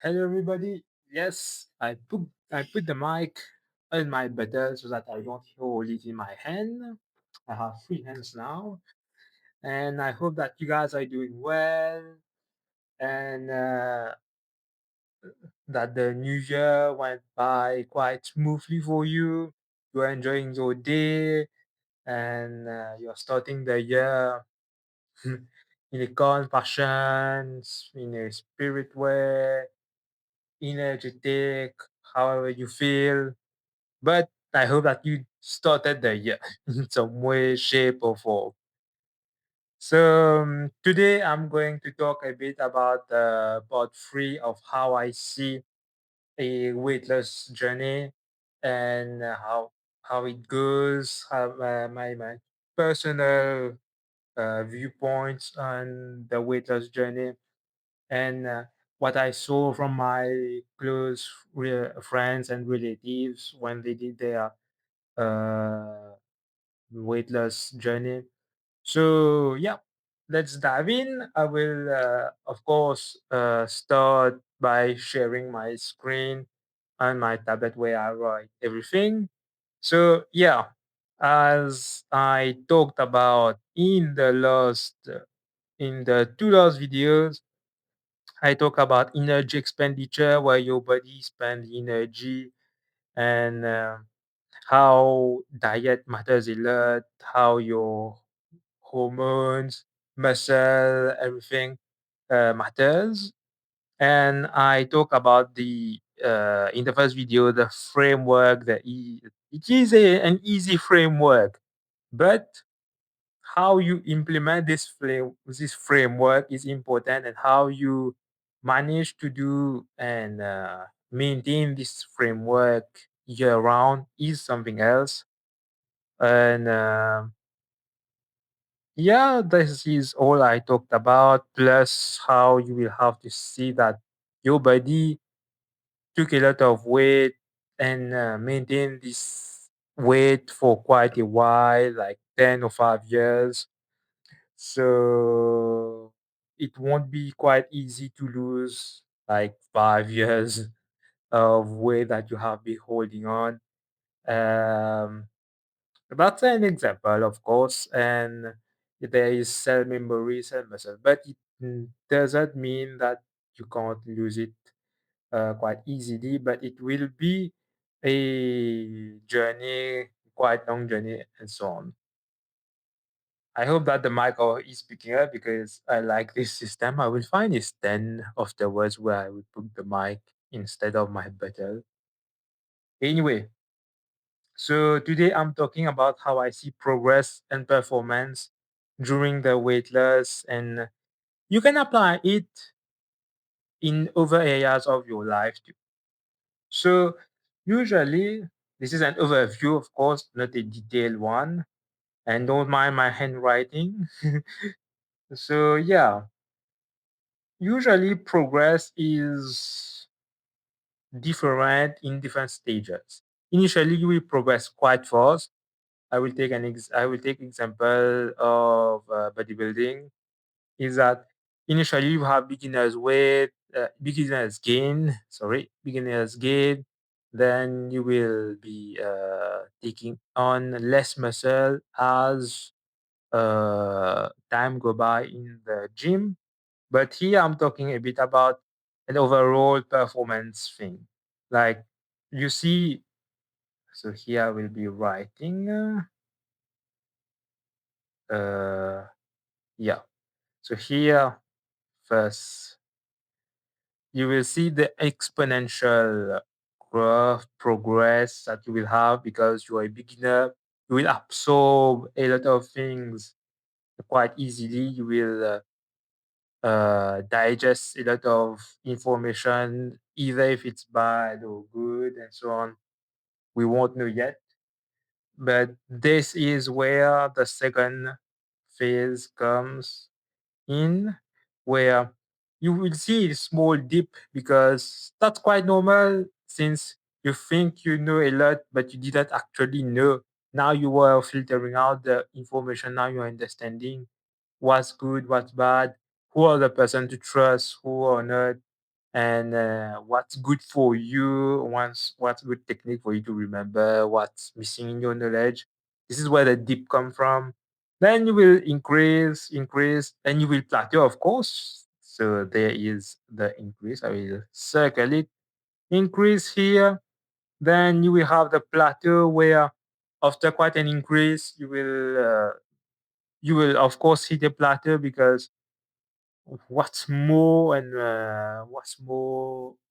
Hello, everybody. Yes, I put the mic on my butter so that I don't hold it in my hand. I have free hands now, and I hope that you guys are doing well and that the new year went by quite smoothly for you. You're enjoying your day and you're starting the year in a calm fashion, in a spirit way, energetic, however you feel. But I hope that you started the year in some way, shape, or form. So today I'm going to talk a bit about part three of how I see a weight loss journey and how it goes, how my personal viewpoints on the weight loss journey, and what I saw from my close friends and relatives when they did their uh, weight loss journey. So yeah, let's dive in. I will, of course, start by sharing my screen on my tablet where I write everything. So yeah, as I talked about in the two last videos, I talk about energy expenditure, where your body spends energy, and how diet matters a lot, how your hormones, muscle, everything matters. And I talk about the in the first video the framework. It is an easy framework, but how you implement this framework is important, and how you manage to do and maintain this framework year round is something else. And yeah, this is all I talked about, plus how you will have to see that your body took a lot of weight and maintain this weight for quite a while, like 10 or 5 years. So it won't be quite easy to lose like 5 years of weight that you have been holding on. Um, that's an example, of course, and there is cell memory, cell muscle, but it doesn't mean that you can't lose it quite easily, but it will be a journey, quite long journey, and so on. I hope that the mic is picking up because I like this system. I will find a stand afterwards where I will put the mic instead of my bottle. Anyway, so today I'm talking about how I see progress and performance during the weight loss, and you can apply it in other areas of your life too. So usually this is an overview, of course, not a detailed one, and don't mind my handwriting. So yeah, usually progress is different in different stages. Initially, you will progress quite fast. I will take example of bodybuilding. Is that initially you have beginners gain, sorry, beginners gain. Then you will be taking on less muscle as time go by in the gym. But here I'm talking a bit about an overall performance thing. Like you see, so here I will be writing. Yeah. So here first, you will see the exponential growth progress that you will have because you are a beginner. You will absorb a lot of things quite easily. You will digest a lot of information, either if it's bad or good, and so on. We won't know yet. But this is where the second phase comes in, where you will see a small dip because that's quite normal since you think you know a lot, but you didn't actually know. Now you are filtering out the information. Now you're understanding what's good, what's bad, who are the person to trust, who are not. and what's good for you, what's good technique for you to remember what's missing in your knowledge. This is where the dip come from. Then you will increase, and you will plateau, of course. So there is the increase. I will circle it. Increase here. Then you will have the plateau where after quite an increase, you will of course hit a plateau because what's more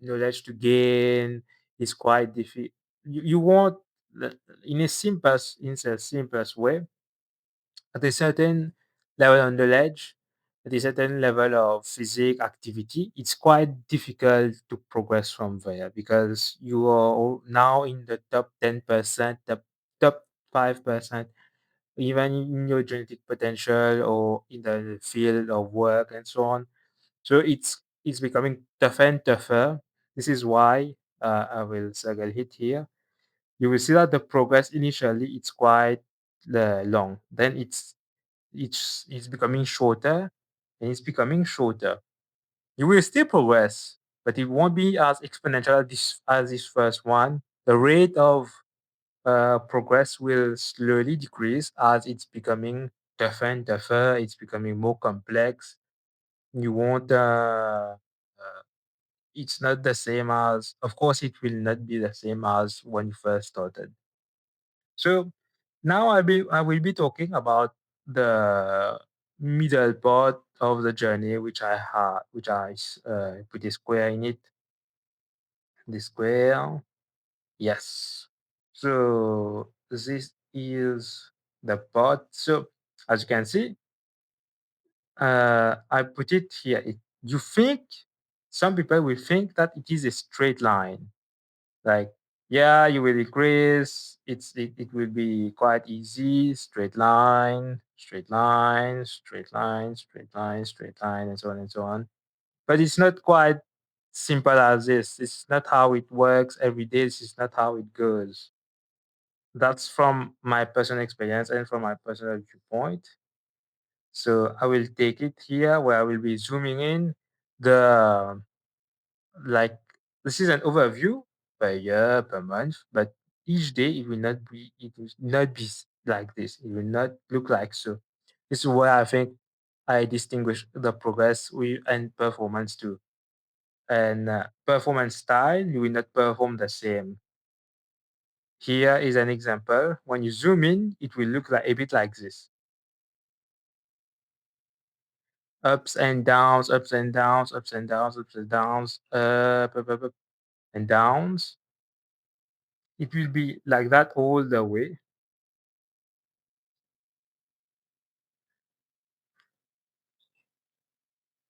knowledge to gain is quite difficult. You want in a simplest way at a certain level of knowledge, at a certain level of physical activity, it's quite difficult to progress from there because you are now in the top 10%, the top 5%, even in your genetic potential or in the field of work and so on. So it's becoming tougher and tougher. This is why I will circle it here. You will see that the progress initially it's quite long. Then it's becoming shorter and it's becoming shorter. You will still progress, but it won't be as exponential as this first one. The rate of progress will slowly decrease as it's becoming tougher and tougher. It's becoming more complex. You won't it's not the same as, of course it will not be the same as when you first started. So now I will be talking about the middle part of the journey which I put a square in it. The square, yes. So this is the part. So as you can see, I put it here. You think some people will think that it is a straight line. Like, yeah, you will increase. It will be quite easy. Straight line, straight line, straight line, straight line, straight line, and so on and so on. But it's not quite simple as this. It's not how it works every day. This is not how it goes. That's from my personal experience and from my personal viewpoint. So I will take it here where I will be zooming in the like this is an overview per year, per month, but each day it will not be like this. It will not look like so. This is where I think I distinguish the progress we and performance too. And performance style, you will not perform the same. Here is an example. When you zoom in, it will look like a bit like this. Ups and downs, ups and downs, ups and downs, ups and downs, up and downs. It will be like that all the way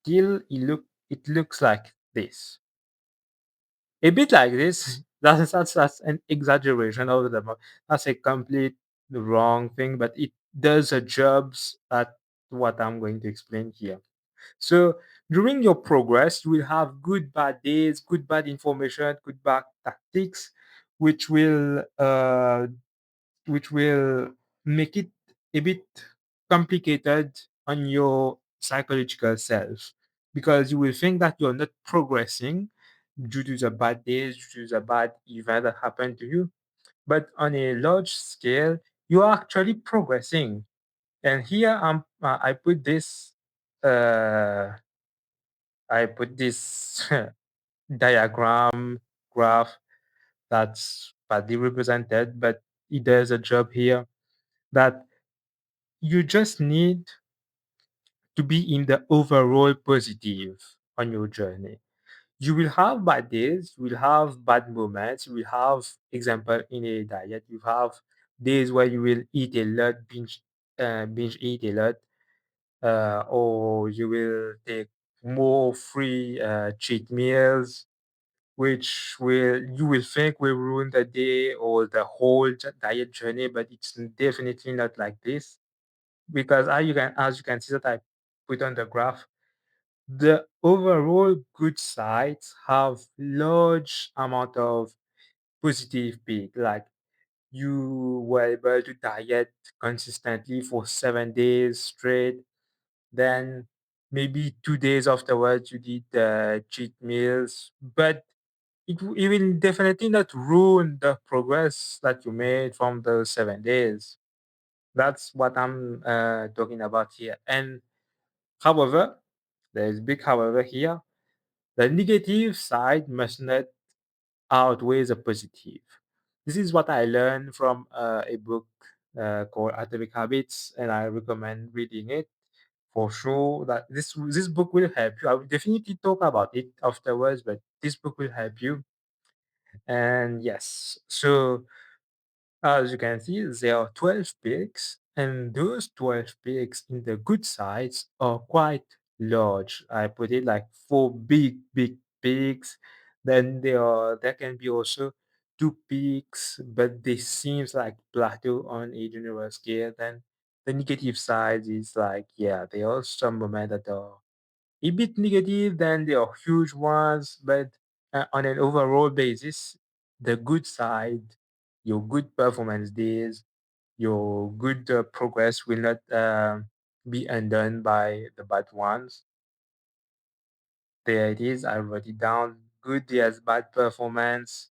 till it looks like this. A bit like this. That's an exaggeration of the that's a complete wrong thing, but it does a jobs at what I'm going to explain here. So during your progress, you will have good bad days, good bad information, good bad tactics, which will uh, which will make it a bit complicated on your psychological self because you will think that you're not progressing due to the bad days, due to the bad event that happened to you. But on a large scale, you are actually progressing. And here uh, I put this diagram graph that's badly represented, but it does a job here that you just need to be in the overall positive on your journey. You will have bad days, you will have bad moments, you will have example in a diet, you have days where you will eat a lot, binge eat a lot, or you will take more free cheat meals, which will you will think will ruin the day or the whole diet journey, but it's definitely not like this because as you can see that I put on the graph, the overall good sides have large amount of positive peak. Like you were able to diet consistently for 7 days straight. Then maybe 2 days afterwards you did cheat meals, but it will definitely not ruin the progress that you made from those 7 days. That's what I'm talking about here. And however, there's big however here. The negative side must not outweigh the positive. This is what I learned from a book called Atomic Habits, and I recommend reading it for sure. That this book will help you. I will definitely talk about it afterwards, but this book will help you. And yes, so as you can see, there are 12 peaks, and those 12 peaks in the good sides are quite large. I put it like four big peaks. Then there can be also two peaks, but they seems like plateau on a general scale. Then the negative side is like, yeah, there are some moments that are a bit negative, then there are huge ones, but on an overall basis, the good side, your good performance days, your good progress will not be undone by the bad ones. There it is. I wrote it down. Good days, bad performance.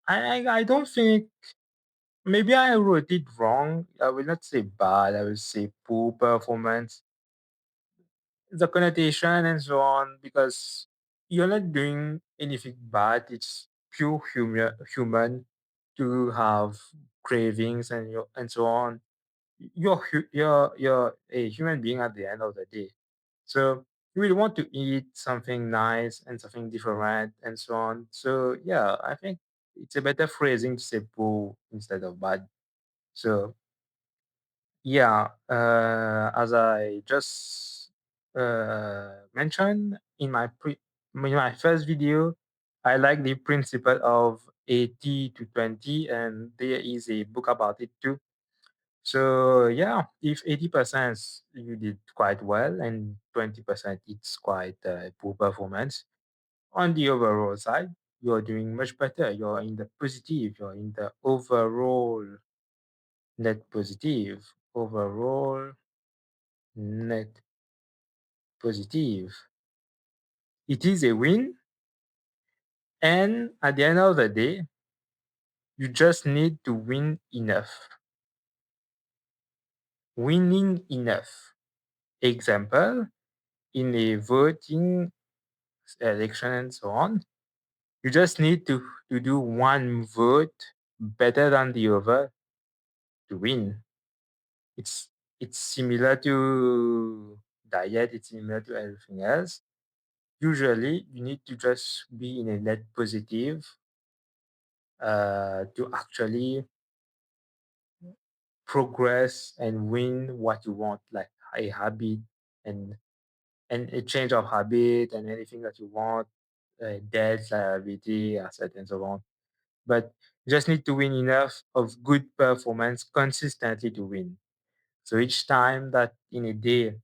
I don't think, maybe I wrote it wrong. I will not say bad. I will say poor performance, the connotation and so on, because you're not doing anything bad. It's pure human to have cravings and so on. You're a human being at the end of the day, so you will want to eat something nice and something different and so on. So yeah, I think it's a better phrasing to say poor instead of bad. So yeah, as I just mentioned in my first video, I like the principle of 80 to 20, and there is a book about it too. So yeah, if 80% you did quite well and 20% it's quite poor performance, on the overall side, you're doing much better. You're in the positive. You're in the overall net positive. Overall net positive. It is a win, and at the end of the day, you just need to win enough. Winning enough. Example, in a voting election and so on, you just need to do one vote better than the other to win. It's it's similar to diet, it's similar to everything else. Usually you need to just be in a net positive to actually progress and win what you want, like a habit and a change of habit and anything that you want, debt, liability, asset, and so on. But you just need to win enough of good performance consistently to win. So each time that in a day,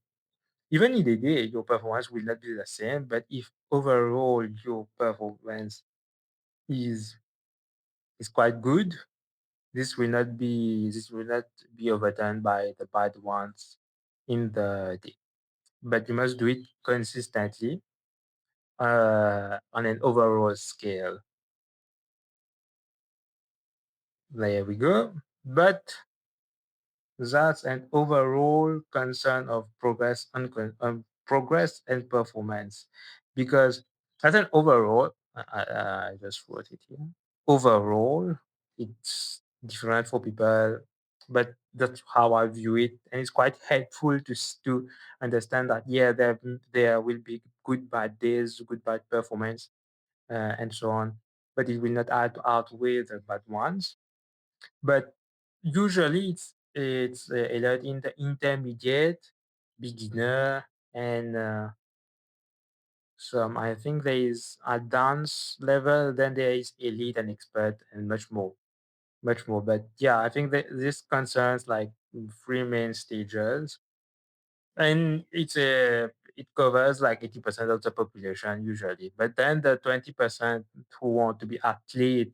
even in a day, your performance will not be the same. But if overall your performance is quite good, this will not be overturned by the bad ones in the day. But you must do it consistently on an overall scale. There we go. But that's an overall concern of progress and performance, because as an overall, I just wrote it here. Overall, it's different for people, but that's how I view it, and it's quite helpful to understand that yeah, there will be good bad days, good bad performance, and so on, but it will not outweigh the bad ones. But usually it's a lot in the intermediate, beginner, and some. I think there is advanced level, then there is elite and expert, and much more. But yeah, I think that this concerns like three main stages, and it covers like 80% of the population usually. But then the 20% who want to be athlete,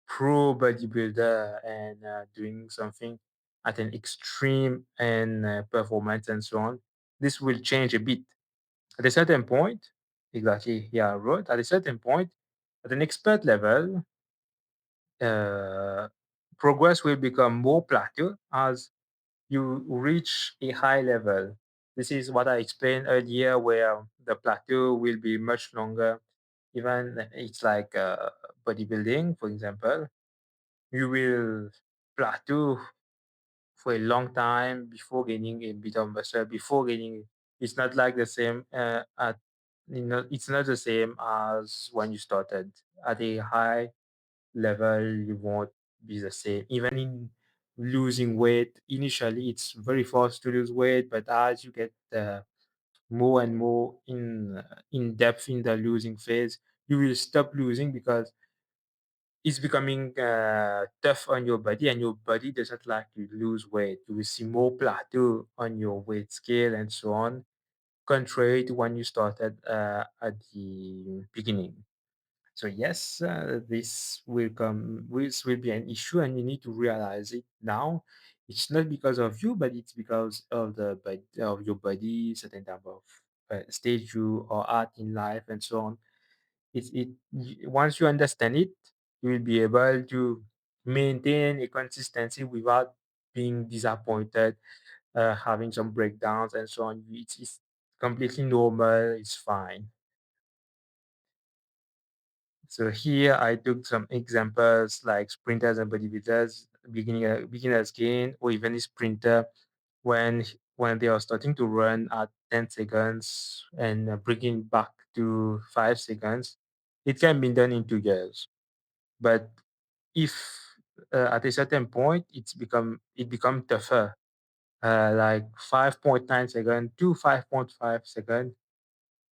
pro bodybuilder, and doing something at an extreme and performance and so on, this will change a bit. At a certain point, exactly, yeah, right. At a certain point, at an expert level, uh, progress will become more plateau as you reach a high level. This is what I explained earlier, where the plateau will be much longer. Even it's like bodybuilding, for example, you will plateau for a long time before gaining a bit of muscle. Before gaining, it's not like the same. It's not the same as when you started at a high level. You won't be the same. Even in losing weight, initially it's very fast to lose weight, but as you get more and more in depth in the losing phase, you will stop losing because it's becoming tough on your body, and your body doesn't like to lose weight. You will see more plateau on your weight scale and so on, contrary to when you started at the beginning. So yes, this will be an issue, and you need to realize it now. It's not because of you, but it's because of of your body, certain type of stage you are at in life, and so on. Once you understand it, you will be able to maintain a consistency without being disappointed, having some breakdowns and so on. It's completely normal. It's fine. So here I took some examples like sprinters and bodybuilders, beginners gain, or even a sprinter when they are starting to run at 10 seconds and bringing back to 5 seconds. It can be done in 2 years. But if at a certain point it become tougher, like 5.9 second to 5.5 second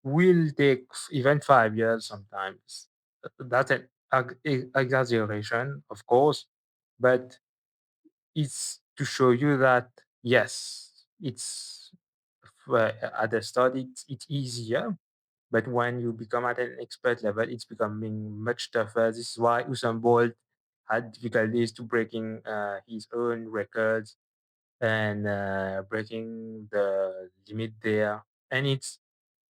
will take even 5 years sometimes. That's an exaggeration, of course, but it's to show you that yes, it's at the start it's easier, but when you become at an expert level, it's becoming much tougher. This is why Usain Bolt had difficulties to breaking his own records and breaking the limit there. And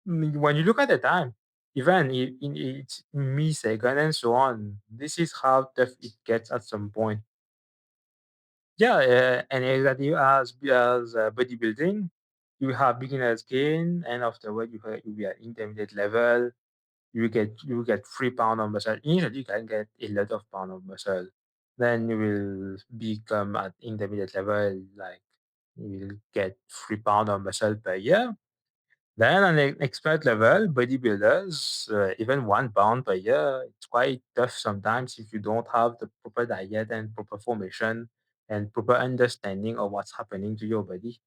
when you look at the time, even in its millisecond and so on, this is how tough it gets at some point. Yeah, and exactly as bodybuilding, you have beginners gain, and afterward you be at intermediate level. You get 3 pound of muscle. Initially, you can get a lot of pound of muscle. Then you will become at intermediate level, like you will get 3 pound of muscle per year. Then on the expert level, bodybuilders, even 1 pound per year, it's quite tough sometimes if you don't have the proper diet and proper formation and proper understanding of what's happening to your body.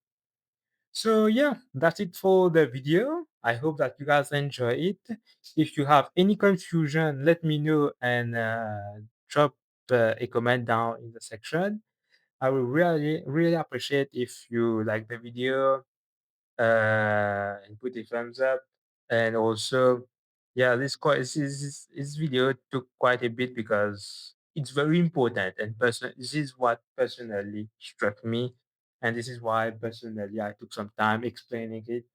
So yeah, that's it for the video. I hope that you guys enjoy it. If you have any confusion, let me know and drop a comment down in the section. I will really appreciate if you like the video and put a thumbs up. And also, yeah, this video took quite a bit because it's very important and this is what personally struck me, and this is why personally I took some time explaining it.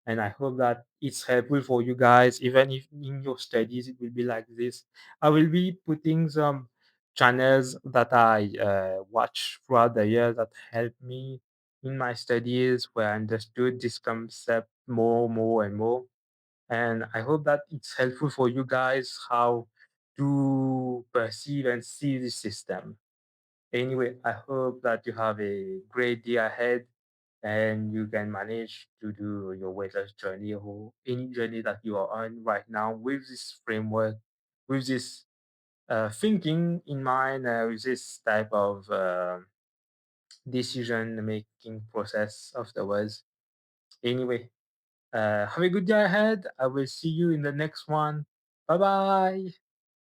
And I hope that it's helpful for you guys, even if in your studies it will be like this. I will be putting some channels that I watch throughout the year that helped me in my studies, where I understood this concept more and more. And I hope that it's helpful for you guys how to perceive and see the system. Anyway, I hope that you have a great day ahead and you can manage to do your weight loss journey or any journey that you are on right now with this framework, with this thinking in mind, with this type of decision making process afterwards. Anyway, have a good day ahead. I will see you in the next one. Bye bye.